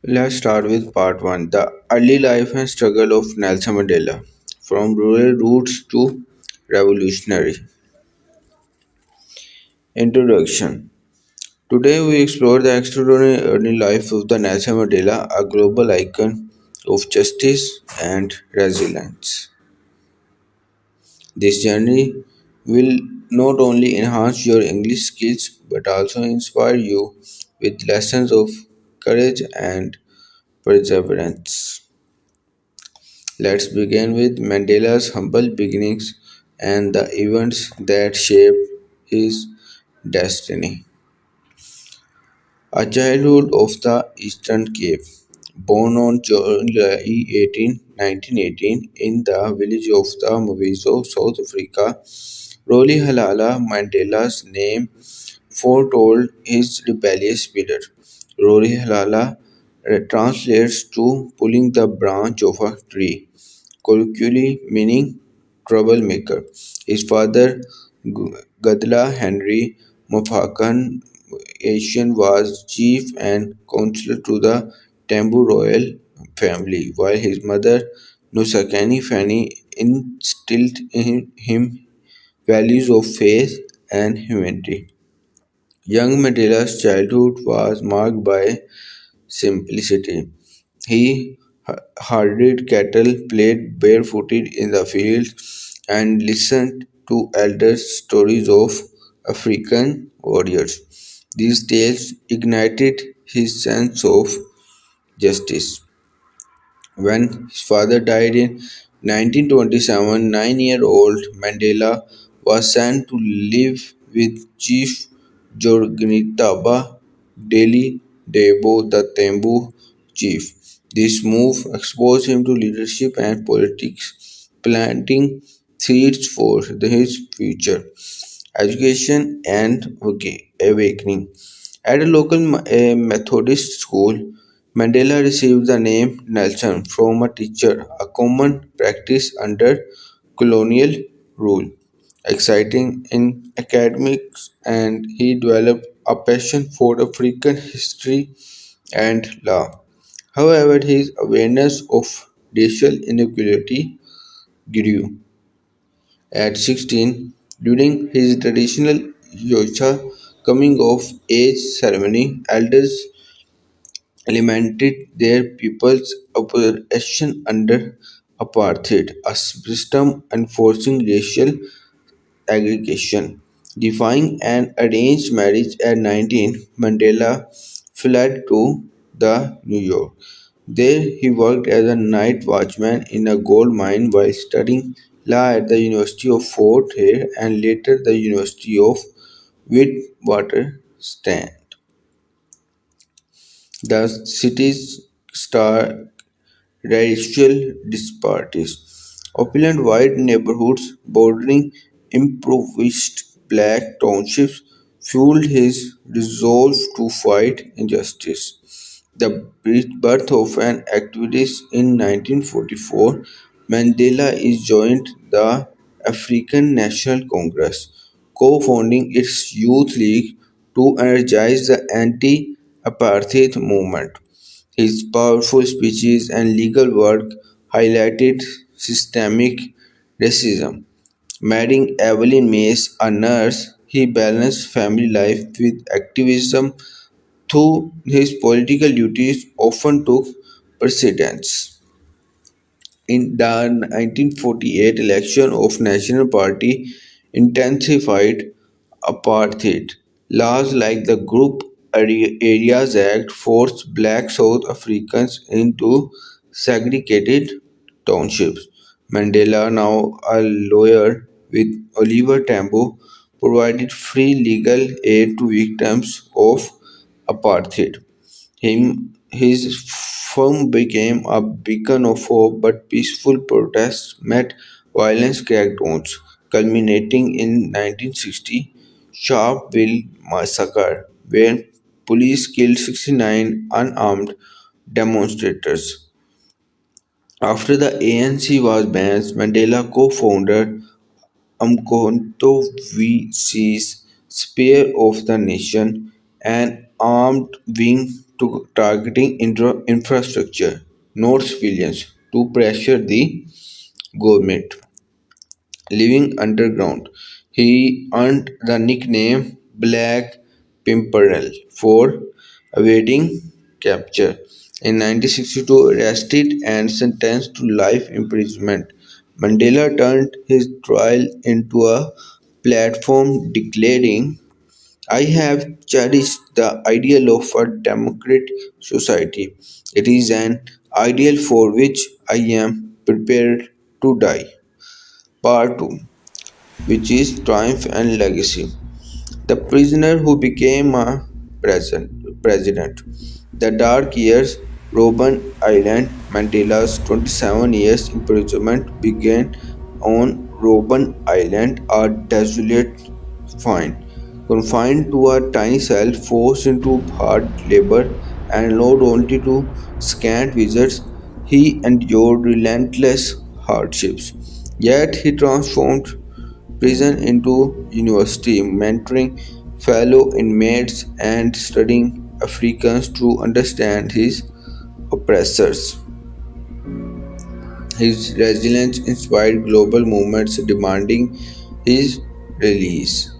Let's start with part 1, the early life and struggle of Nelson Mandela, from rural roots to revolutionary. Introduction. Today we explore the extraordinary early life of the Nelson Mandela, a global icon of justice and resilience. This journey will not only enhance your English skills but also inspire you with lessons of courage and perseverance. Let's begin with Mandela's humble beginnings and the events that shaped his destiny. A childhood of the Eastern Cape. Born on July 18, 1918, in the village of the Maviso, South Africa, Roli Halala Mandela's name foretold his rebellious spirit. Rory Halala translates to pulling the branch of a tree, colloquially meaning troublemaker. His father, Gadla Henry Mafakan Asian, was chief and counselor to the Tambu royal family, while his mother, Nusakani Fanny, instilled in him values of faith and humanity. Young Mandela's childhood was marked by simplicity. He herded cattle, played barefooted in the fields, and listened to elders' stories of African warriors. These tales ignited his sense of justice. When his father died in 1927, 9-year-old Mandela was sent to live with Chief Jorginitaba Delhi Debo, the Tembu chief. This move exposed him to leadership and politics, planting seeds for his future education and awakening. At a local Methodist school, Mandela received the name Nelson from a teacher, a common practice under colonial rule. Exciting in academics, and he developed a passion for African history and law. However, his awareness of racial inequality grew. At 16, during his traditional Yosha coming of age ceremony, elders lamented their people's oppression under apartheid, a system enforcing racial aggregation. Defying an arranged marriage at 19, Mandela fled to the New York. There he worked as a night watchman in a gold mine while studying law at the University of Fort Hare and later the University of Witwatersrand. The city's star racial disparities. Opulent white neighborhoods bordering impoverished black townships fueled his resolve to fight injustice. The birth of an activist in 1944, Mandela is joined the African National Congress, co-founding its youth league to energize the anti-apartheid movement. His powerful speeches and legal work highlighted systemic racism. Marrying Evelyn Mays, a nurse, he balanced family life with activism, though his political duties often took precedence. In the 1948 election of National Party intensified apartheid. Laws like the Group Areas Act forced black South Africans into segregated townships. Mandela, now a lawyer with Oliver Tambo, provided free legal aid to victims of apartheid. His firm became a beacon of hope, but peaceful protests met violent crackdowns, culminating in 1960 Sharpeville massacre, where police killed 69 unarmed demonstrators. After the ANC was banned, Mandela co-founded Umkhonto VC's Spear of the Nation, an armed wing to targeting infrastructure, not civilians, to pressure the government. Living underground, he earned the nickname Black Pimpernel for evading capture. In 1962, arrested and sentenced to life imprisonment, Mandela turned his trial into a platform declaring, I have cherished the ideal of a democratic society. It is an ideal for which I am prepared to die. Part 2, which is Triumph and Legacy. The prisoner who became a president. The Dark Years, Robben Island, Mandela's 27 years imprisonment began on Robben Island, a desolate find. Confined to a tiny cell, forced into hard labor, and allowed only to scant visits, he endured relentless hardships. Yet he transformed prison into university, mentoring fellow inmates and studying Africans to understand his oppressors. His resilience inspired global movements demanding his release,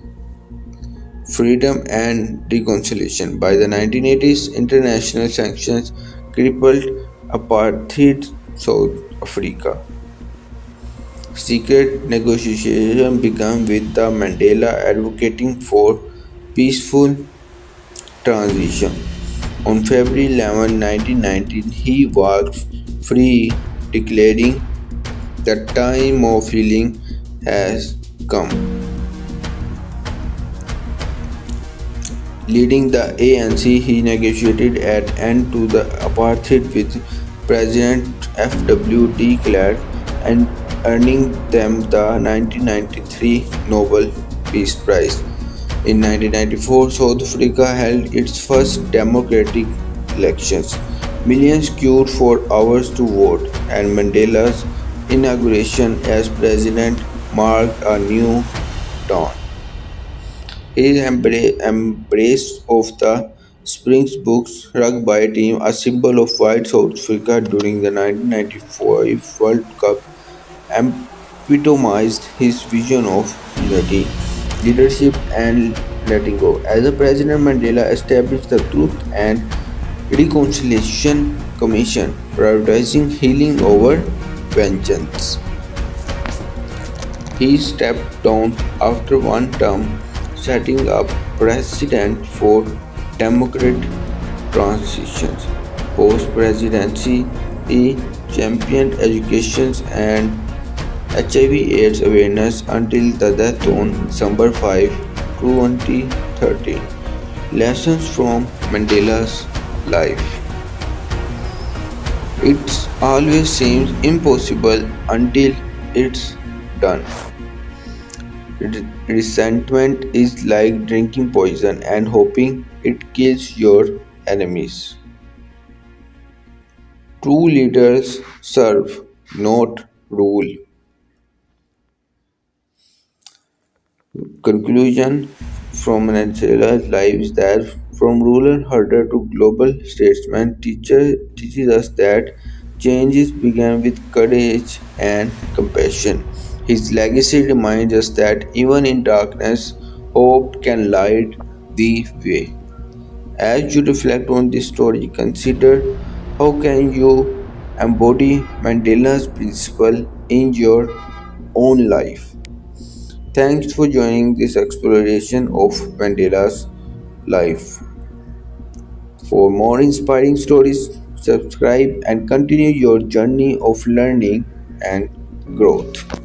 freedom, and reconciliation. By the 1980s, international sanctions crippled apartheid South Africa. Secret negotiations began with the Mandela advocating for peaceful transition. On February 11, 1919, he walked free, declaring, the time of healing has come. Leading the ANC, he negotiated an end to the apartheid with President F.W. de Klerk and earning them the 1993 Nobel Peace Prize. In 1994, South Africa held its first democratic elections. Millions queued for hours to vote, and Mandela's inauguration as president marked a new dawn. His embrace of the Springboks rugby team, a symbol of white South Africa during the 1995 World Cup, epitomized his vision of unity, leadership, and letting go. As a president, Mandela established the Truth and Reconciliation Commission, prioritizing healing over vengeance. He stepped down after one term, setting up precedent for democratic transitions. Post-presidency, he championed education and HIV/AIDS awareness until the death on December 5, 2013. Lessons from Mandela's life. It always seems impossible until it's done. Resentment is like drinking poison and hoping it kills your enemies. True leaders serve, not rule. Conclusion from Mandela's life is that from rural herder to global statesman teaches us that changes begin with courage and compassion. His legacy reminds us that even in darkness, hope can light the way. As you reflect on this story, consider how can you embody Mandela's principle in your own life. Thanks for joining this exploration of Mandela's life. For more inspiring stories, subscribe and continue your journey of learning and growth.